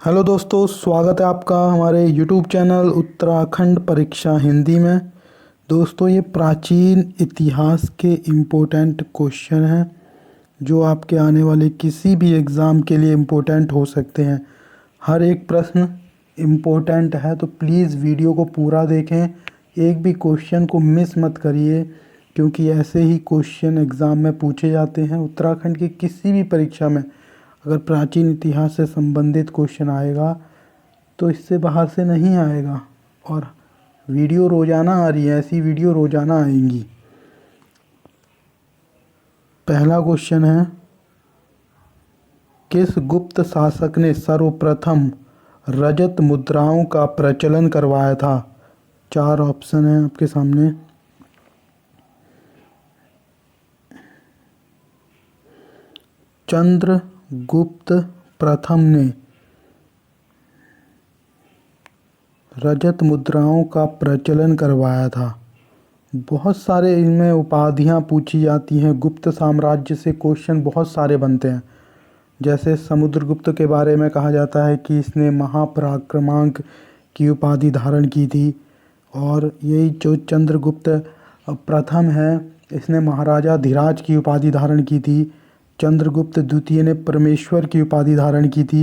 Hello दोस्तों, स्वागत है आपका हमारे यूट्यूब चैनल उत्तराखंड परीक्षा हिंदी में। दोस्तों, ये प्राचीन इतिहास के इम्पोर्टेंट क्वेश्चन हैं जो आपके आने वाले किसी भी एग्ज़ाम के लिए इम्पोर्टेंट हो सकते हैं। हर एक प्रश्न इम्पोर्टेंट है, तो प्लीज़ वीडियो को पूरा देखें, एक भी क्वेश्चन को मिस मत करिए, क्योंकि ऐसे ही क्वेश्चन एग्ज़ाम में पूछे जाते हैं। उत्तराखंड की किसी भी परीक्षा में अगर प्राचीन इतिहास से संबंधित क्वेश्चन आएगा तो इससे बाहर से नहीं आएगा। और वीडियो रोज़ाना आ रही है, ऐसी वीडियो रोज़ाना आएंगी। पहला क्वेश्चन है, किस गुप्त शासक ने सर्वप्रथम रजत मुद्राओं का प्रचलन करवाया था? 4 ऑप्शन हैं आपके सामने। चंद्रगुप्त प्रथम ने रजत मुद्राओं का प्रचलन करवाया था। बहुत सारे इनमें उपाधियां पूछी जाती हैं। गुप्त साम्राज्य से क्वेश्चन बहुत सारे बनते हैं। जैसे समुद्रगुप्त के बारे में कहा जाता है कि इसने महापराक्रमांक की उपाधि धारण की थी। और यही जो चंद्रगुप्त प्रथम है, इसने महाराजा धीराज की उपाधि धारण की थी। चंद्रगुप्त द्वितीय ने परमेश्वर की उपाधि धारण की थी।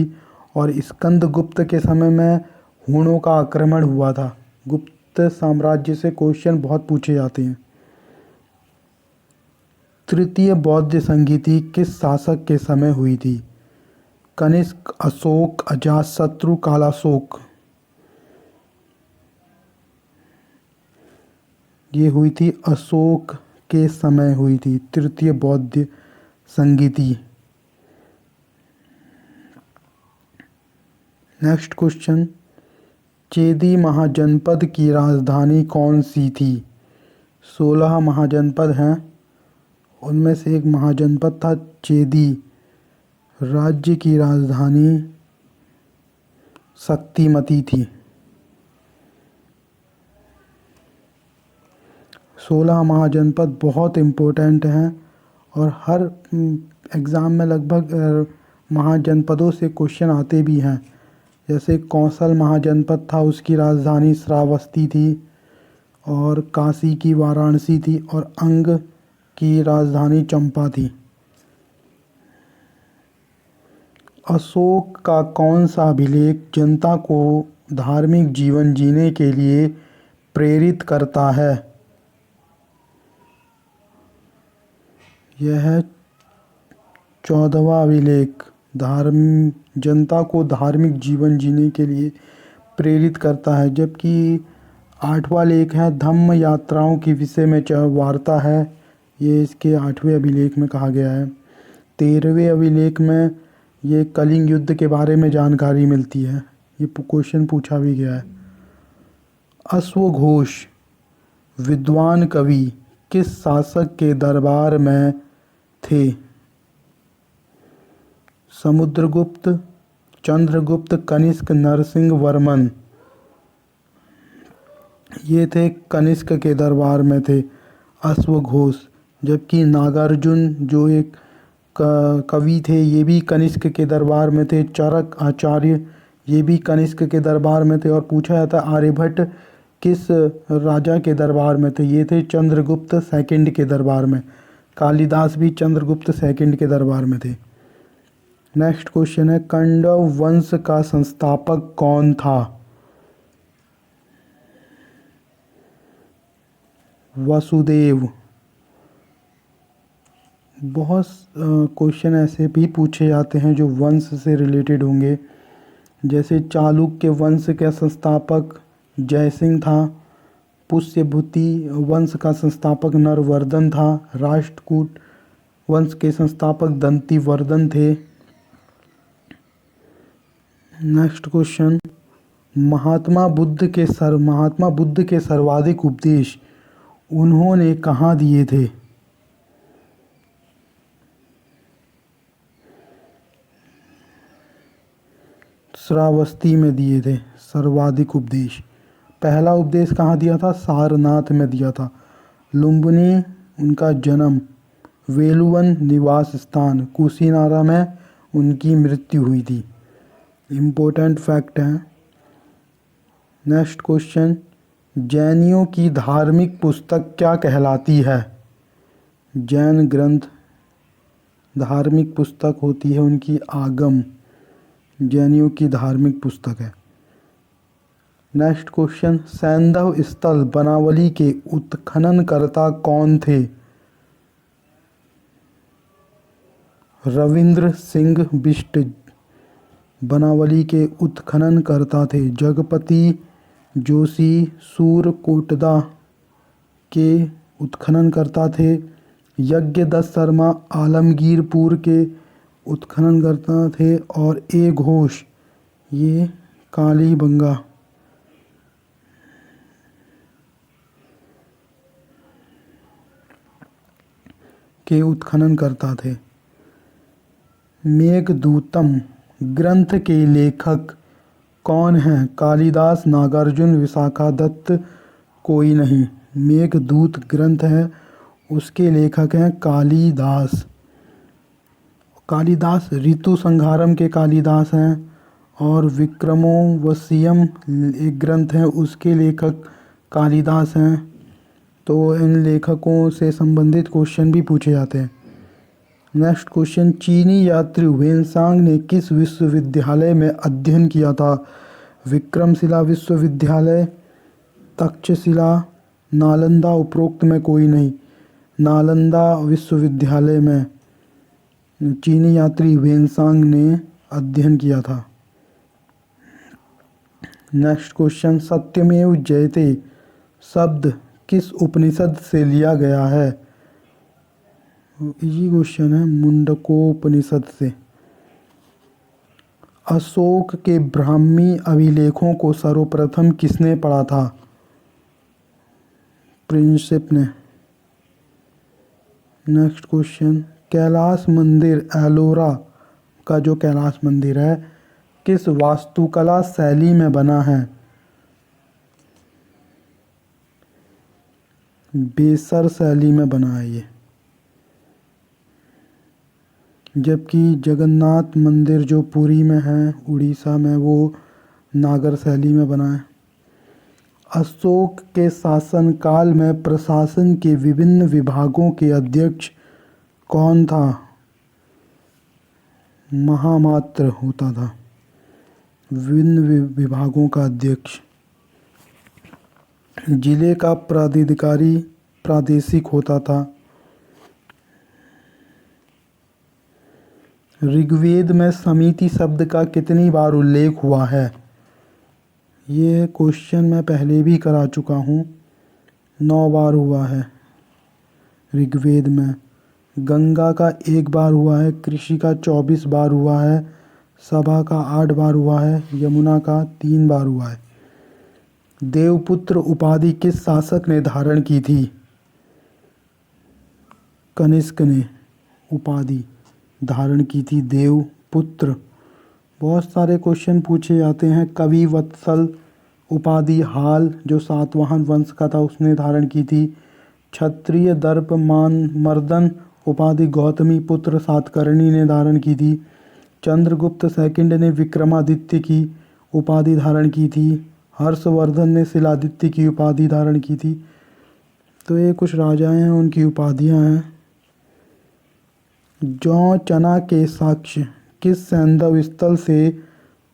और स्कंदगुप्त के समय में हूणों का आक्रमण हुआ था। गुप्त साम्राज्य से क्वेश्चन बहुत पूछे जाते हैं। तृतीय बौद्ध संगीति किस शासक के समय हुई थी? कनिष्क, अशोक, अजातशत्रु, कालाशोक। ये हुई थी अशोक के समय हुई थी तृतीय बौद्ध संगीति। नेक्स्ट क्वेश्चन, चेदी महाजनपद की राजधानी कौन सी थी? 16 महाजनपद हैं, उनमें से एक महाजनपद था चेदी। राज्य की राजधानी शक्तिमती थी। 16 महाजनपद बहुत इम्पोर्टेंट हैं और हर एग्ज़ाम में लगभग महाजनपदों से क्वेश्चन आते भी हैं। जैसे कौशल महाजनपद था, उसकी राजधानी श्रावस्ती थी। और काशी की वाराणसी थी। और अंग की राजधानी चंपा थी। अशोक का कौन सा अभिलेख जनता को धार्मिक जीवन जीने के लिए प्रेरित करता है? यह है 14वां अभिलेख। जनता को धार्मिक जीवन जीने के लिए प्रेरित करता है। जबकि 8वां लेख है धम्म यात्राओं के विषय में वार्ता है। ये इसके 8वें अभिलेख में कहा गया है। 13वें अभिलेख में ये कलिंग युद्ध के बारे में जानकारी मिलती है। ये क्वेश्चन पूछा भी गया है। अश्वघोष विद्वान कवि किस शासक के दरबार में थे? समुद्रगुप्त, चंद्रगुप्त, कनिष्क, नरसिंह वर्मन। ये थे कनिष्क के दरबार में थे अश्वघोष। जबकि नागार्जुन जो एक कवि थे, ये भी कनिष्क के दरबार में थे। चरक आचार्य ये भी कनिष्क के दरबार में थे। और पूछा जाता है आर्यभट्ट किस राजा के दरबार में थे? ये थे चंद्रगुप्त सेकंड के दरबार में। कालिदास भी चंद्रगुप्त सेकंड के दरबार में थे। नेक्स्ट क्वेश्चन है, कण्व वंश का संस्थापक कौन था? वसुदेव। बहुत क्वेश्चन ऐसे भी पूछे जाते हैं जो वंश से रिलेटेड होंगे। जैसे चालुक्य वंश का संस्थापक जयसिंह था। पुष्यभूति वंश का संस्थापक नरवर्धन था। राष्ट्रकूट वंश के संस्थापक दंतिवर्धन थे। नेक्स्ट क्वेश्चन, महात्मा बुद्ध के सर्वाधिक उपदेश उन्होंने कहाँ दिए थे? श्रावस्ती में दिए थे सर्वाधिक उपदेश। पहला उपदेश कहाँ दिया था? सारनाथ में दिया था। लुम्बिनी उनका जन्म, वेलुवन निवास स्थान, कुशीनारा में उनकी मृत्यु हुई थी। इम्पोर्टेंट फैक्ट है। नेक्स्ट क्वेश्चन, जैनियों की धार्मिक पुस्तक क्या कहलाती है? जैन ग्रंथ धार्मिक पुस्तक होती है उनकी आगम, जैनियों की धार्मिक पुस्तक है। नेक्स्ट क्वेश्चन, सैंधव स्थल बनावली के उत्खननकर्ता कौन थे? रविंद्र सिंह बिष्ट बनावली के उत्खननकर्ता थे। जगपति जोशी सूरकोटदा के उत्खननकर्ता थे। यज्ञदत्त शर्मा आलमगीरपुर के उत्खननकर्ता थे। और ए घोष ये कालीबंगा के उत्खननकर्ता थे। मेघदूतम ग्रंथ के लेखक कौन हैं? कालिदास, नागार्जुन, विशाखादत्त, कोई नहीं। मेघदूत ग्रंथ है उसके लेखक हैं कालिदास। कालिदास ऋतु संहारम के कालिदास हैं। और विक्रमोर्वशीयम एक ग्रंथ है उसके लेखक कालिदास हैं। तो इन लेखकों से संबंधित क्वेश्चन भी पूछे जाते हैं। नेक्स्ट क्वेश्चन, चीनी यात्री वेनसांग ने किस विश्वविद्यालय में अध्ययन किया था? विक्रमशिला विश्वविद्यालय, तक्षशिला, नालंदा, उपरोक्त में कोई नहीं। नालंदा विश्वविद्यालय में चीनी यात्री वेनसांग ने अध्ययन किया था। नेक्स्ट क्वेश्चन, सत्यमेव जयते शब्द किस उपनिषद से लिया गया है? इजी क्वेश्चन है, मुंडकोपनिषद से। अशोक के ब्राह्मी अभिलेखों को सर्वप्रथम किसने पढ़ा था? प्रिंसिप ने। नेक्स्ट क्वेश्चन, कैलाश मंदिर एलोरा का जो कैलाश मंदिर है किस वास्तुकला शैली में बना है? बेसर शैली में बना है ये। जबकि जगन्नाथ मंदिर जो पुरी में है उड़ीसा में वो नागर शैली में बना है। अशोक के शासनकाल में प्रशासन के विभिन्न विभागों के अध्यक्ष कौन था? महामात्र होता था विभिन्न विभागों का अध्यक्ष। जिले का प्राधिकारी प्रादेशिक होता था। ऋग्वेद में समिति शब्द का कितनी बार उल्लेख हुआ है? ये क्वेश्चन मैं पहले भी करा चुका हूँ। 9 बार हुआ है ऋग्वेद में। गंगा का 1 बार हुआ है, कृषि का 24 बार हुआ है, सभा का 8 बार हुआ है, यमुना का 3 बार हुआ है। देवपुत्र उपाधि किस शासक ने धारण की थी? कनिष्क ने उपाधि धारण की थी देवपुत्र। बहुत सारे क्वेश्चन पूछे जाते हैं। कवि वत्सल उपाधि हाल जो सातवाहन वंश का था उसने धारण की थी। क्षत्रिय दर्प मान मर्दन उपाधि गौतमी पुत्र सातकर्णी ने धारण की थी। चंद्रगुप्त सेकंड ने विक्रमादित्य की उपाधि धारण की थी। हर्षवर्धन ने शिलादित्य की उपाधि धारण की थी। तो ये कुछ राजाएं हैं उनकी उपाधियां हैं। जौ चना के साक्ष्य किस सैंधव स्थल से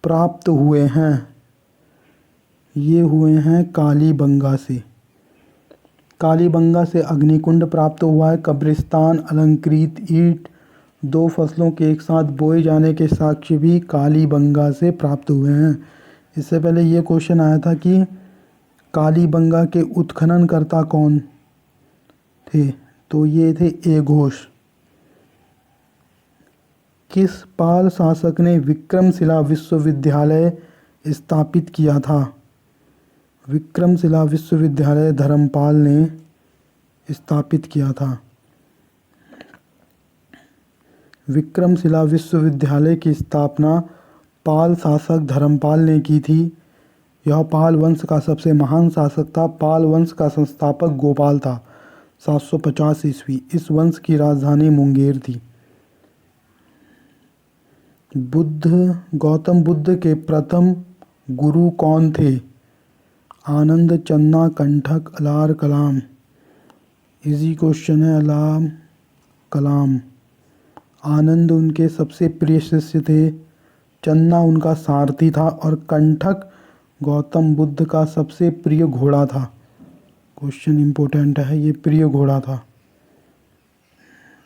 प्राप्त हुए हैं? ये हुए हैं कालीबंगा से। कालीबंगा से अग्निकुंड प्राप्त हुआ है। कब्रिस्तान, अलंकृत ईंट, 2 फसलों के एक साथ बोए जाने के साक्ष्य भी कालीबंगा से प्राप्त हुए हैं। इससे पहले ये क्वेश्चन आया था कि कालीबंगा के उत्खननकर्ता कौन थे? तो ये थे ए घोष। किस पाल शासक ने विक्रमशिला विश्वविद्यालय स्थापित किया था? विक्रमशिला विश्वविद्यालय धर्मपाल ने स्थापित किया था। विक्रमशिला विश्वविद्यालय की स्थापना पाल शासक धर्मपाल ने की थी। यह पाल वंश का सबसे महान शासक था। पाल वंश का संस्थापक गोपाल था। 750 ईस्वी। इस वंश की राजधानी मुंगेर थी। गौतम बुद्ध के प्रथम गुरु कौन थे? आनंद, चन्ना, कंठक, अलार कलाम। इजी क्वेश्चन है, अलाम कलाम। आनंद उनके सबसे प्रिय शिष्य थे, चन्ना उनका सारथी था और कंठक गौतम बुद्ध का सबसे प्रिय घोड़ा था। क्वेश्चन इम्पोर्टेंट है, ये प्रिय घोड़ा था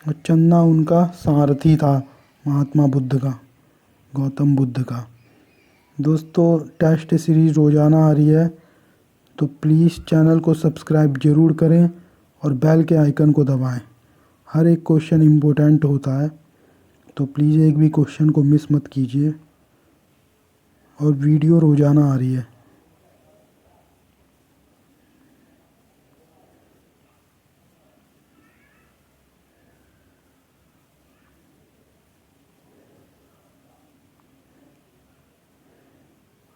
और चन्ना उनका सारथी था महात्मा बुद्ध का, गौतम बुद्ध का। दोस्तों टेस्ट सीरीज़ रोज़ाना आ रही है, तो प्लीज़ चैनल को सब्सक्राइब ज़रूर करें और बेल के आइकन को दबाएं। हर एक क्वेश्चन इम्पोर्टेंट होता है, तो प्लीज़ एक भी क्वेश्चन को मिस मत कीजिए। और वीडियो रोज़ाना आ रही है।